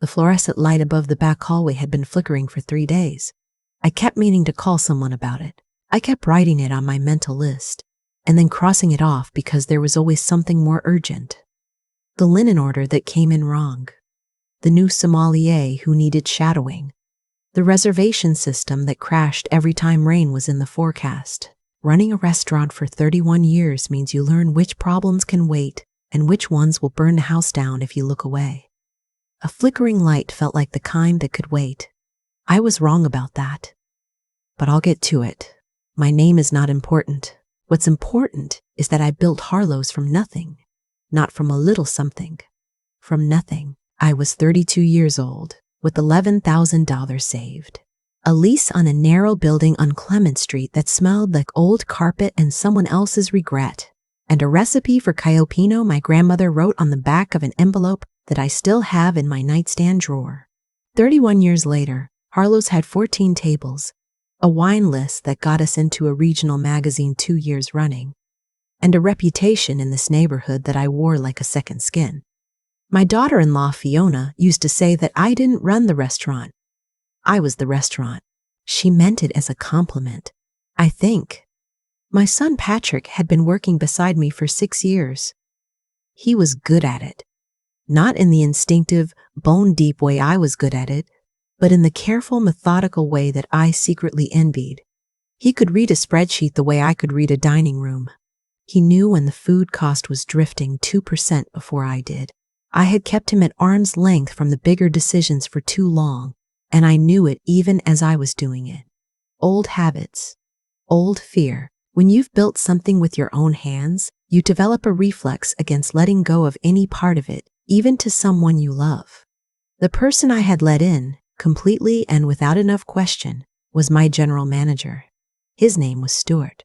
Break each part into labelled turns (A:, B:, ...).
A: The fluorescent light above the back hallway had been flickering for 3 days. I kept meaning to call someone about it. I kept writing it on my mental list, and then crossing it off because there was always something more urgent. The linen order that came in wrong. The new sommelier who needed shadowing. The reservation system that crashed every time rain was in the forecast. Running a restaurant for 31 years means you learn which problems can wait and which ones will burn the house down if you look away. A flickering light felt like the kind that could wait. I was wrong about that. But I'll get to it. My name is not important. What's important is that I built Harlow's from nothing. Not from a little something. From nothing. I was 32 years old, with $11,000 saved. A lease on a narrow building on Clement Street that smelled like old carpet and someone else's regret. And a recipe for cioppino my grandmother wrote on the back of an envelope that I still have in my nightstand drawer. 31 years later, Harlow's had 14 tables, a wine list that got us into a regional magazine 2 years running, and a reputation in this neighborhood that I wore like a second skin. My daughter-in-law Fiona used to say that I didn't run the restaurant. I was the restaurant. She meant it as a compliment, I think. My son Patrick had been working beside me for 6 years. He was good at it. Not in the instinctive, bone-deep way I was good at it, but in the careful, methodical way that I secretly envied. He could read a spreadsheet the way I could read a dining room. He knew when the food cost was drifting 2% before I did. I had kept him at arm's length from the bigger decisions for too long, and I knew it even as I was doing it. Old habits. Old fear. When you've built something with your own hands, you develop a reflex against letting go of any part of it, even to someone you love. The person I had let in, completely and without enough question, was my general manager. His name was Stuart.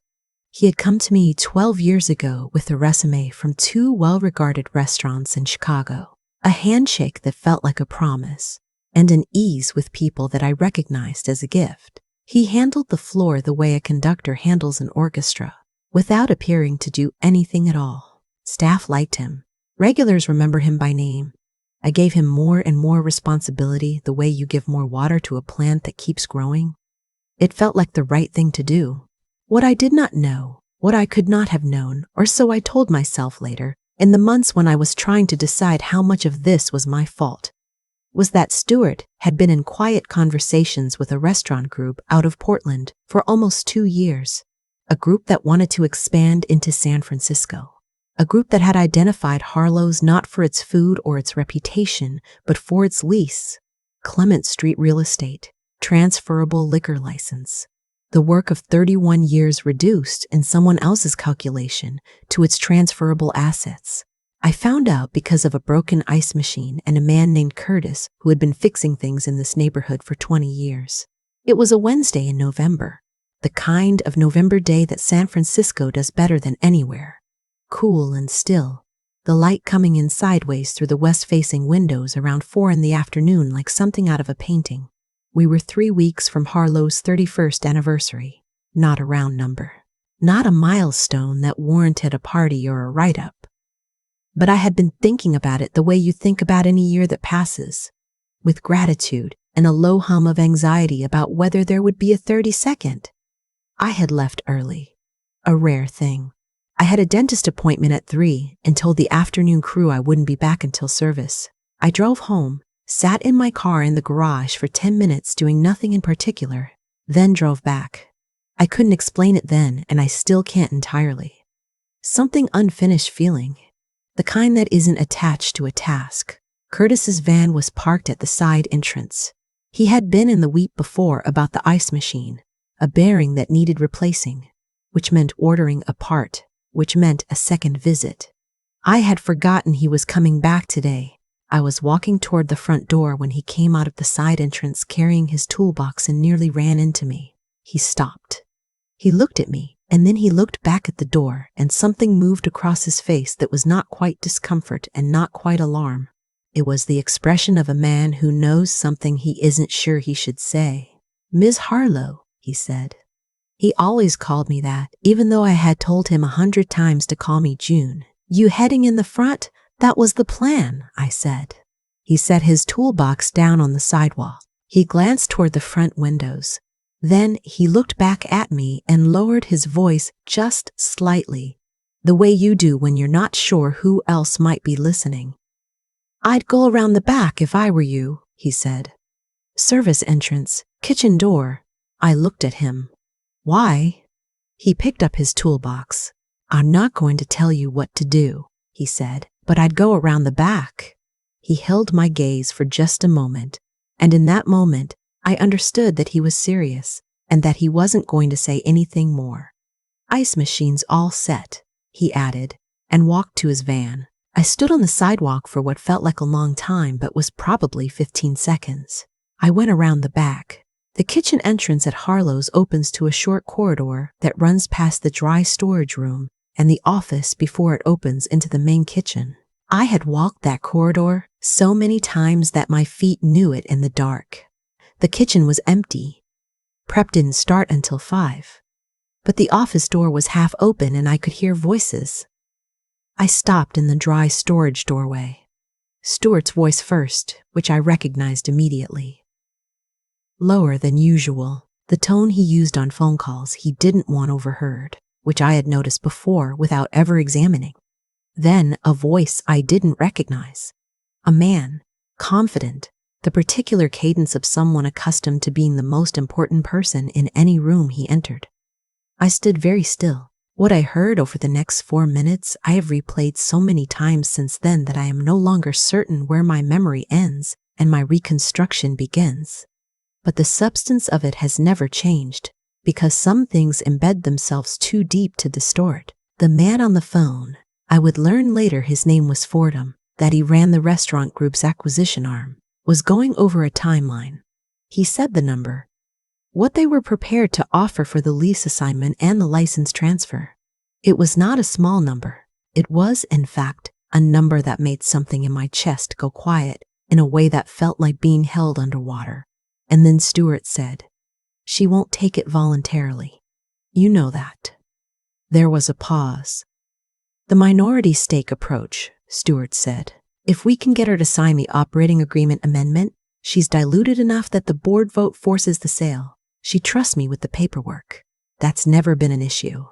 A: He had come to me 12 years ago with a resume from 2 well-regarded restaurants in Chicago, a handshake that felt like a promise, and an ease with people that I recognized as a gift. He handled the floor the way a conductor handles an orchestra, without appearing to do anything at all. Staff liked him. Regulars remember him by name. I gave him more and more responsibility the way you give more water to a plant that keeps growing. It felt like the right thing to do. What I did not know, what I could not have known, or so I told myself later, in the months when I was trying to decide how much of this was my fault, was that Stuart had been in quiet conversations with a restaurant group out of Portland for almost 2 years, a group that wanted to expand into San Francisco, a group that had identified Harlow's not for its food or its reputation, but for its lease, Clement Street real estate, transferable liquor license. The work of 31 years reduced, in someone else's calculation, to its transferable assets. I found out because of a broken ice machine and a man named Curtis who had been fixing things in this neighborhood for 20 years. It was a Wednesday in November, the kind of November day that San Francisco does better than anywhere. Cool and still, the light coming in sideways through the west-facing windows around 4 in the afternoon like something out of a painting. We were 3 weeks from Harlow's 31st anniversary, not a round number, not a milestone that warranted a party or a write-up. But I had been thinking about it the way you think about any year that passes, with gratitude and a low hum of anxiety about whether there would be a 32nd. I had left early, a rare thing. I had a dentist appointment at 3 and told the afternoon crew I wouldn't be back until service. I drove home, sat in my car in the garage for 10 minutes doing nothing in particular, then drove back. I couldn't explain it then, and I still can't entirely. Something unfinished feeling, the kind that isn't attached to a task. Curtis's van was parked at the side entrance. He had been in the week before about the ice machine, a bearing that needed replacing, which meant ordering a part, which meant a second visit. I had forgotten he was coming back today. I was walking toward the front door when he came out of the side entrance carrying his toolbox and nearly ran into me. He stopped. He looked at me, and then he looked back at the door, and something moved across his face that was not quite discomfort and not quite alarm. It was the expression of a man who knows something he isn't sure he should say. "Ms. Harlow," he said. He always called me that, even though I had told him 100 times to call me June. "You heading in the front? That was the plan," I said. He set his toolbox down on the sidewalk. He glanced toward the front windows. Then he looked back at me and lowered his voice just slightly, the way you do when you're not sure who else might be listening. "I'd go around the back if I were you," he said. "Service entrance, kitchen door." I looked at him. "Why?" He picked up his toolbox. "I'm not going to tell you what to do," he said, "but I'd go around the back." He held my gaze for just a moment, and in that moment, I understood that he was serious and that he wasn't going to say anything more. "Ice machine's all set," he added, and walked to his van. I stood on the sidewalk for what felt like a long time but was probably 15 seconds. I went around the back. The kitchen entrance at Harlow's opens to a short corridor that runs past the dry storage room and the office before it opens into the main kitchen. I had walked that corridor so many times that my feet knew it in the dark. The kitchen was empty. Prep didn't start until 5. But the office door was half open and I could hear voices. I stopped in the dry storage doorway. Stuart's voice first, which I recognized immediately. Lower than usual, the tone he used on phone calls he didn't want overheard, which I had noticed before without ever examining. Then a voice I didn't recognize. A man, confident, the particular cadence of someone accustomed to being the most important person in any room he entered. I stood very still. What I heard over the next 4 minutes I have replayed so many times since then that I am no longer certain where my memory ends and my reconstruction begins. But the substance of it has never changed, because some things embed themselves too deep to distort. The man on the phone, I would learn later his name was Fordham, that he ran the restaurant group's acquisition arm, was going over a timeline. He said the number, what they were prepared to offer for the lease assignment and the license transfer. It was not a small number. It was, in fact, a number that made something in my chest go quiet in a way that felt like being held underwater. And then Stuart said, "She won't take it voluntarily. You know that." There was a pause. "The minority stake approach," Stuart said. "If we can get her to sign the operating agreement amendment, she's diluted enough that the board vote forces the sale. She trusts me with the paperwork. That's never been an issue."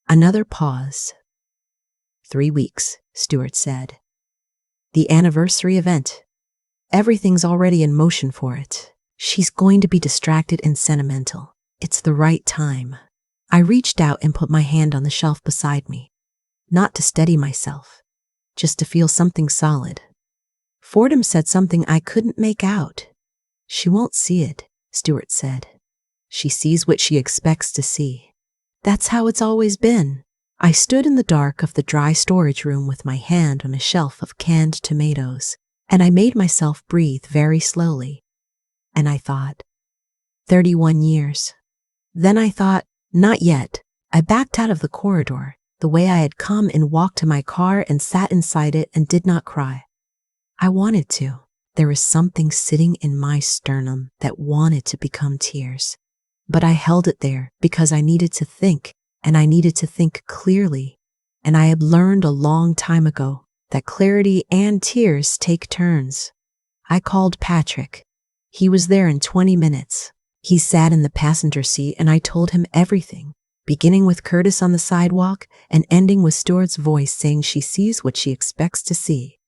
A: Another pause. 3 weeks, Stuart said. "The anniversary event. Everything's already in motion for it. She's going to be distracted and sentimental. It's the right time." I reached out and put my hand on the shelf beside me. Not to steady myself, just to feel something solid. Fordham said something I couldn't make out. "She won't see it," Stuart said. "She sees what she expects to see. That's how it's always been." I stood in the dark of the dry storage room with my hand on a shelf of canned tomatoes, and I made myself breathe very slowly. And I thought, 31 years. Then I thought, not yet. I backed out of the corridor, the way I had come, and walked to my car and sat inside it and did not cry. I wanted to. There was something sitting in my sternum that wanted to become tears. But I held it there because I needed to think, and I needed to think clearly. And I had learned a long time ago that clarity and tears take turns. I called Patrick. He was there in 20 minutes. He sat in the passenger seat and I told him everything, beginning with Curtis on the sidewalk and ending with Stuart's voice saying she sees what she expects to see.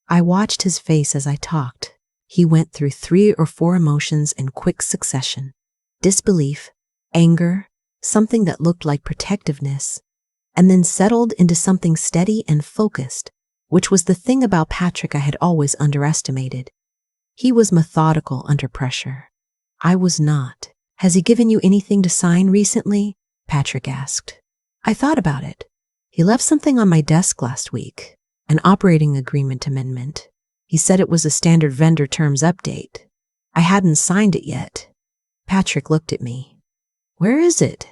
A: I watched his face as I talked. He went through 3 or 4 emotions in quick succession. Disbelief, anger, something that looked like protectiveness, and then settled into something steady and focused, which was the thing about Patrick I had always underestimated. He was methodical under pressure. I was not. "Has he given you anything to sign recently?" Patrick asked. I thought about it. He left something on my desk last week, an operating agreement amendment. He said it was a standard vendor terms update. I hadn't signed it yet. Patrick looked at me. "Where is it?"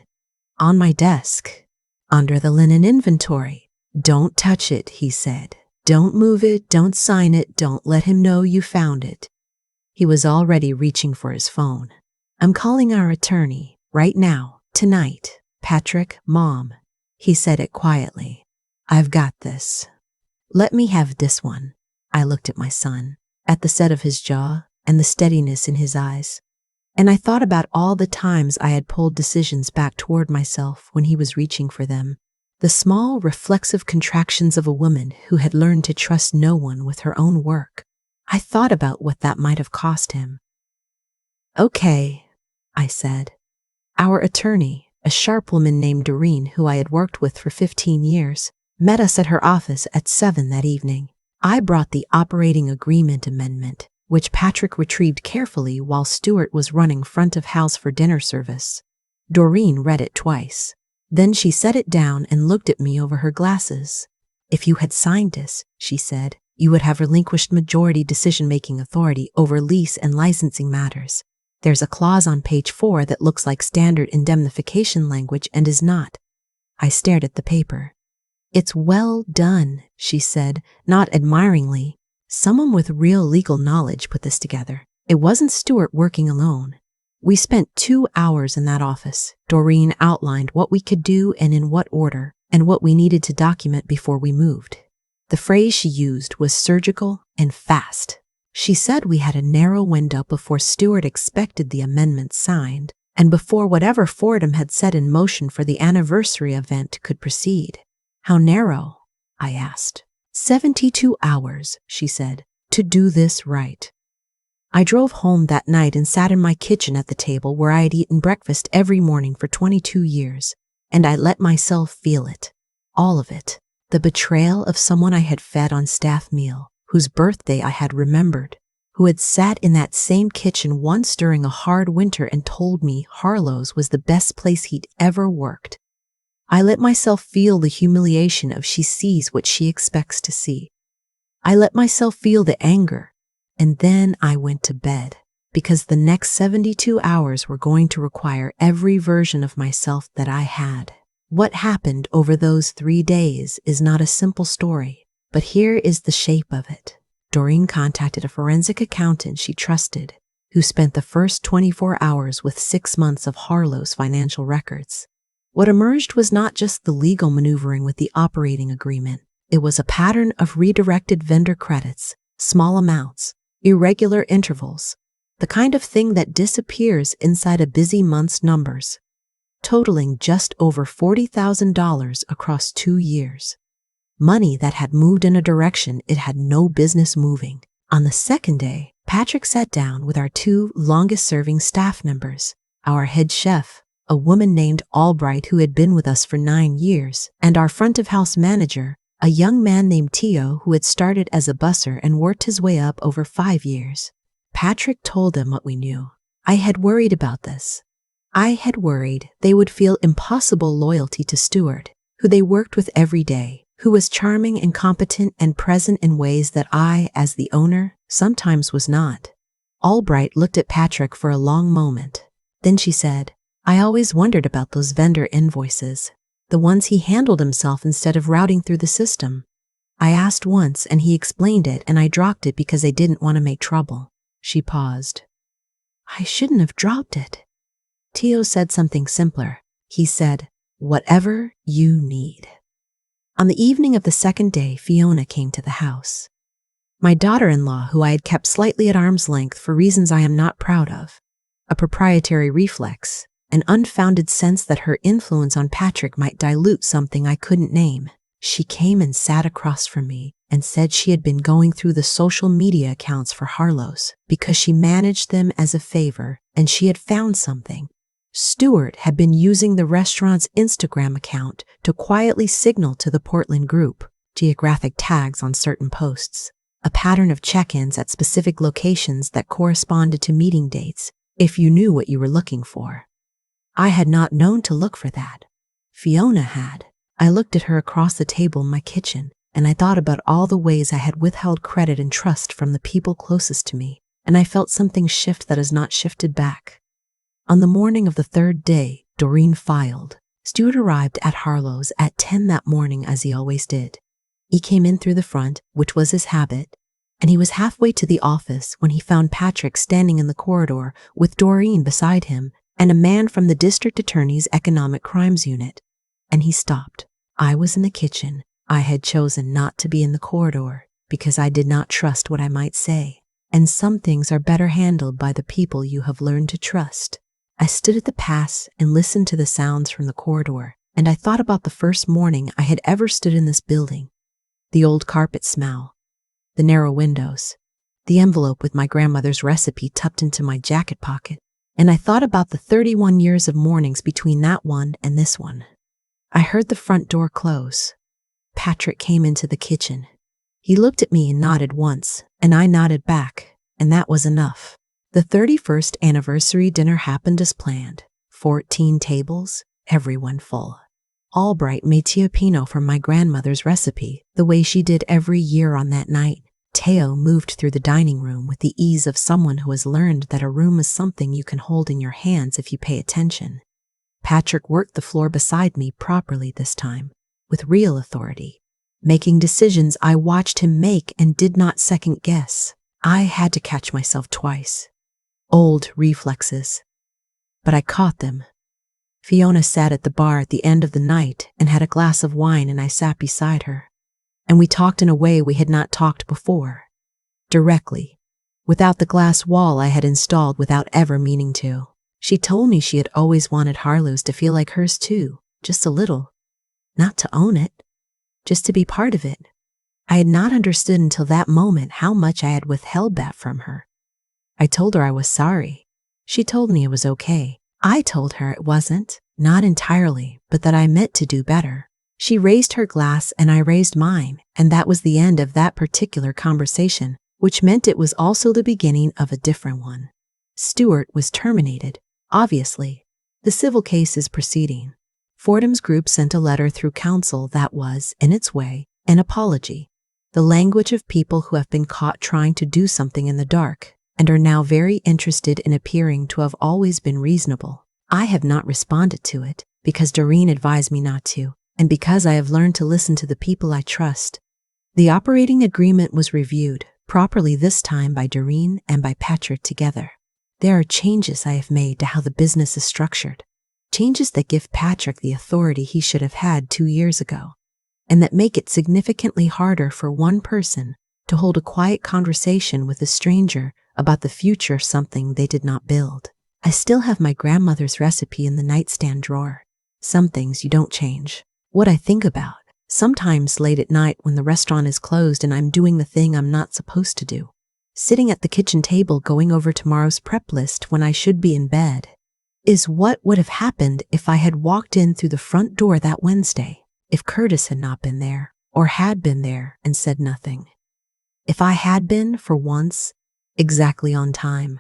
A: "On my desk, under the linen inventory." "Don't touch it," he said. "Don't move it, don't sign it, don't let him know you found it." He was already reaching for his phone. "I'm calling our attorney, right now, tonight. Patrick, Mom." He said it quietly. "I've got this. Let me have this one." I looked at my son, at the set of his jaw and the steadiness in his eyes. And I thought about all the times I had pulled decisions back toward myself when he was reaching for them. The small, reflexive contractions of a woman who had learned to trust no one with her own work. I thought about what that might have cost him. "Okay," I said. "Our attorney, a sharp woman named Doreen, who I had worked with for 15 years, met us at her office at 7 that evening. I brought the operating agreement amendment, which Patrick retrieved carefully while Stuart was running front of house for dinner service. Doreen read it twice. Then she set it down and looked at me over her glasses. If you had signed this, she said, you would have relinquished majority decision-making authority over lease and licensing matters. There's a clause on page 4 that looks like standard indemnification language and is not." I stared at the paper. "It's well done," she said, not admiringly. "Someone with real legal knowledge put this together. It wasn't Stuart working alone." We spent 2 hours in that office. Doreen outlined what we could do and in what order, and what we needed to document before we moved. The phrase she used was surgical and fast. She said we had a narrow window before Stuart expected the amendment signed, and before whatever Fordham had set in motion for the anniversary event could proceed. "How narrow?" I asked. 72 hours, she said, to do this right. I drove home that night and sat in my kitchen at the table where I had eaten breakfast every morning for 22 years, and I let myself feel it. All of it. The betrayal of someone I had fed on staff meal, whose birthday I had remembered, who had sat in that same kitchen once during a hard winter and told me Harlow's was the best place he'd ever worked. I let myself feel the humiliation of she sees what she expects to see. I let myself feel the anger. And then I went to bed, because the next 72 hours were going to require every version of myself that I had. What happened over those 3 days is not a simple story, but here is the shape of it. Doreen contacted a forensic accountant she trusted, who spent the first 24 hours with 6 months of Harlow's financial records. What emerged was not just the legal maneuvering with the operating agreement. It was a pattern of redirected vendor credits, small amounts, irregular intervals, the kind of thing that disappears inside a busy month's numbers, totaling just over $40,000 across 2 years. Money that had moved in a direction it had no business moving. On the second day, Patrick sat down with our 2 longest-serving staff members, our head chef, a woman named Albright who had been with us for 9 years, and our front-of-house manager, a young man named Tio who had started as a busser and worked his way up over 5 years. Patrick told them what we knew. I had worried about this. I had worried they would feel impossible loyalty to Stuart, who they worked with every day, who was charming and competent and present in ways that I, as the owner, sometimes was not. Albright looked at Patrick for a long moment. Then she said, "I always wondered about those vendor invoices. The ones he handled himself instead of routing through the system. I asked once and he explained it and I dropped it because I didn't want to make trouble." She paused. "I shouldn't have dropped it." Tio said something simpler. He said, "Whatever you need." On the evening of the second day, Fiona came to the house. My daughter-in-law, who I had kept slightly at arm's length for reasons I am not proud of. A proprietary reflex. An unfounded sense that her influence on Patrick might dilute something I couldn't name. She came and sat across from me and said she had been going through the social media accounts for Harlow's because she managed them as a favor and she had found something. Stuart had been using the restaurant's Instagram account to quietly signal to the Portland group, geographic tags on certain posts, a pattern of check-ins at specific locations that corresponded to meeting dates if you knew what you were looking for. I had not known to look for that. Fiona had. I looked at her across the table in my kitchen, and I thought about all the ways I had withheld credit and trust from the people closest to me, and I felt something shift that has not shifted back. On the morning of the third day, Doreen filed. Stuart arrived at Harlow's at 10 that morning as he always did. He came in through the front, which was his habit, and he was halfway to the office when he found Patrick standing in the corridor with Doreen beside him and a man from the district attorney's economic crimes unit. And he stopped. I was in the kitchen. I had chosen not to be in the corridor because I did not trust what I might say. And some things are better handled by the people you have learned to trust. I stood at the pass and listened to the sounds from the corridor, and I thought about the first morning I had ever stood in this building. The old carpet smell, the narrow windows, the envelope with my grandmother's recipe tucked into my jacket pocket, and I thought about the 31 years of mornings between that one and this one. I heard the front door close. Patrick came into the kitchen. He looked at me and nodded once, and I nodded back, and that was enough. The 31st anniversary dinner happened as planned. 14 tables, everyone full. Albright made cioppino from my grandmother's recipe, the way she did every year on that night. Teo moved through the dining room with the ease of someone who has learned that a room is something you can hold in your hands if you pay attention. Patrick worked the floor beside me properly this time, with real authority, making decisions I watched him make and did not second guess. I had to catch myself twice. Old reflexes. But I caught them. Fiona sat at the bar at the end of the night and had a glass of wine, and I sat beside her. And we talked in a way we had not talked before. Directly, without the glass wall I had installed without ever meaning to. She told me she had always wanted Harlow's to feel like hers too, just a little. Not to own it, just to be part of it. I had not understood until that moment how much I had withheld that from her. I told her I was sorry. She told me it was okay. I told her it wasn't, not entirely, but that I meant to do better. She raised her glass and I raised mine, and that was the end of that particular conversation, which meant it was also the beginning of a different one. Stewart was terminated, obviously. The civil case is proceeding. Fordham's group sent a letter through counsel that was, in its way, an apology. The language of people who have been caught trying to do something in the dark and are now very interested in appearing to have always been reasonable. I have not responded to it because Doreen advised me not to, and because I have learned to listen to the people I trust. The operating agreement was reviewed, properly this time by Doreen and by Patrick together. There are changes I have made to how the business is structured, changes that give Patrick the authority he should have had 2 years ago, and that make it significantly harder for one person to hold a quiet conversation with a stranger about the future of something they did not build. I still have my grandmother's recipe in the nightstand drawer. Some things you don't change. What I think about, sometimes late at night when the restaurant is closed and I'm doing the thing I'm not supposed to do. Sitting at the kitchen table going over tomorrow's prep list when I should be in bed, is what would have happened if I had walked in through the front door that Wednesday, if Curtis had not been there, or had been there and said nothing. If I had been, for once, exactly on time,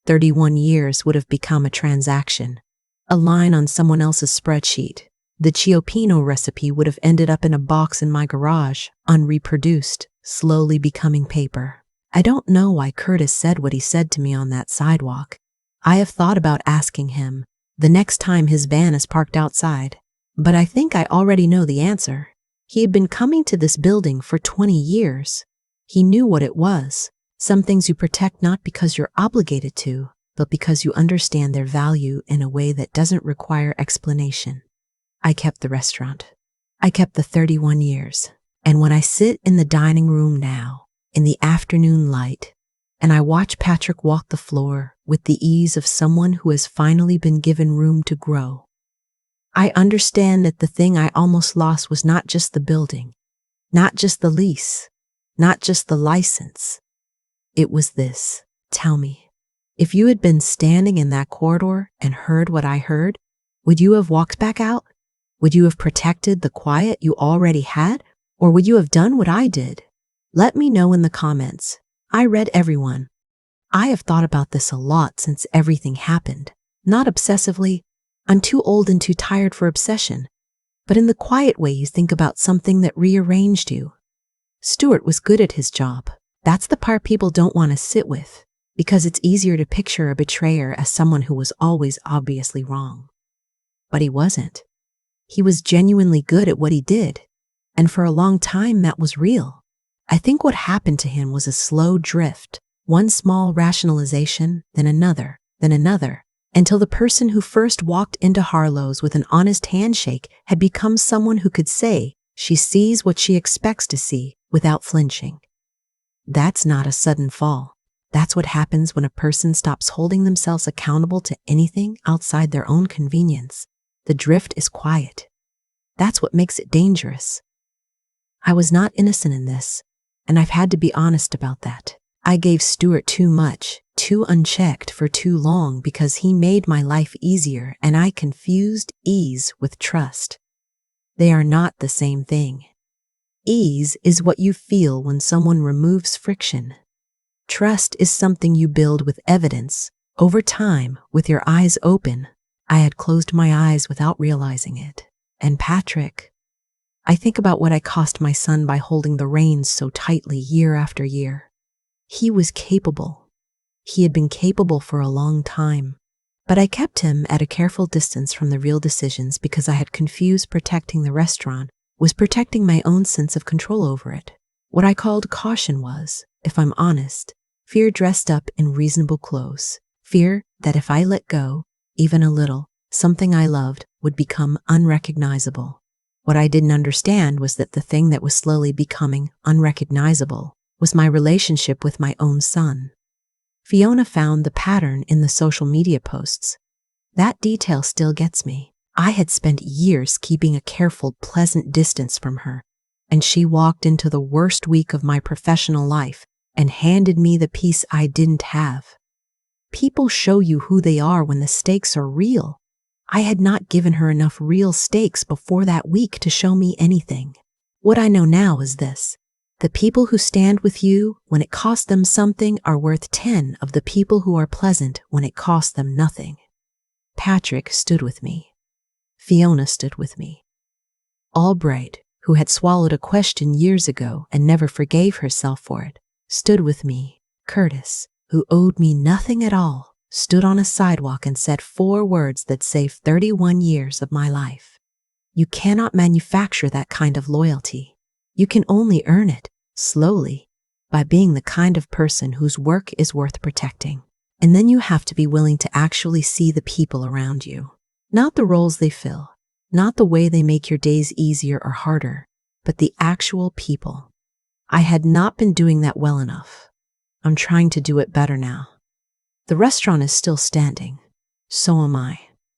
A: 31 years would have become a transaction, a line on someone else's spreadsheet. The cioppino recipe would have ended up in a box in my garage, unreproduced, slowly becoming paper. I don't know why Curtis said what he said to me on that sidewalk. I have thought about asking him the next time his van is parked outside, but I think I already know the answer. He had been coming to this building for 20 years. He knew what it was. Some things you protect not because you're obligated to, but because you understand their value in a way that doesn't require explanation. I kept the restaurant. I kept the 31 years. And when I sit in the dining room now, in the afternoon light, and I watch Patrick walk the floor with the ease of someone who has finally been given room to grow, I understand that the thing I almost lost was not just the building, not just the lease, not just the license. It was this. Tell me, if you had been standing in that corridor and heard what I heard, would you have walked back out? Would you have protected the quiet you already had? Or would you have done what I did? Let me know in the comments. I read everyone. I have thought about this a lot since everything happened. Not obsessively. I'm too old and too tired for obsession. But in the quiet way you think about something that rearranged you. Stewart was good at his job. That's the part people don't want to sit with, because it's easier to picture a betrayer as someone who was always obviously wrong. But he wasn't. He was genuinely good at what he did, and for a long time that was real. I think what happened to him was a slow drift, one small rationalization, then another, until the person who first walked into Harlow's with an honest handshake had become someone who could say she sees what she expects to see without flinching. That's not a sudden fall. That's what happens when a person stops holding themselves accountable to anything outside their own convenience. The drift is quiet. That's what makes it dangerous. I was not innocent in this, and I've had to be honest about that. I gave Stuart too much, too unchecked for too long because he made my life easier, and I confused ease with trust. They are not the same thing. Ease is what you feel when someone removes friction. Trust is something you build with evidence, over time, with your eyes open. I had closed my eyes without realizing it. And Patrick, I think about what I cost my son by holding the reins so tightly year after year. He was capable. He had been capable for a long time. But I kept him at a careful distance from the real decisions because I had confused protecting the restaurant was protecting my own sense of control over it. What I called caution was, if I'm honest, fear dressed up in reasonable clothes. Fear that if I let go, even a little, something I loved would become unrecognizable. What I didn't understand was that the thing that was slowly becoming unrecognizable was my relationship with my own son. Fiona found the pattern in the social media posts. That detail still gets me. I had spent years keeping a careful, pleasant distance from her, and she walked into the worst week of my professional life and handed me the piece I didn't have. People show you who they are when the stakes are real. I had not given her enough real stakes before that week to show me anything. What I know now is this. The people who stand with you when it costs them something are worth 10 of the people who are pleasant when it costs them nothing. Patrick stood with me. Fiona stood with me. Albright, who had swallowed a question years ago and never forgave herself for it, stood with me. Curtis, who owed me nothing at all, stood on a sidewalk and said 4 words that saved 31 years of my life. You cannot manufacture that kind of loyalty. You can only earn it, slowly, by being the kind of person whose work is worth protecting. And then you have to be willing to actually see the people around you. Not the roles they fill, not the way they make your days easier or harder, but the actual people. I had not been doing that well enough. I'm trying to do it better now. The restaurant is still standing. So am I.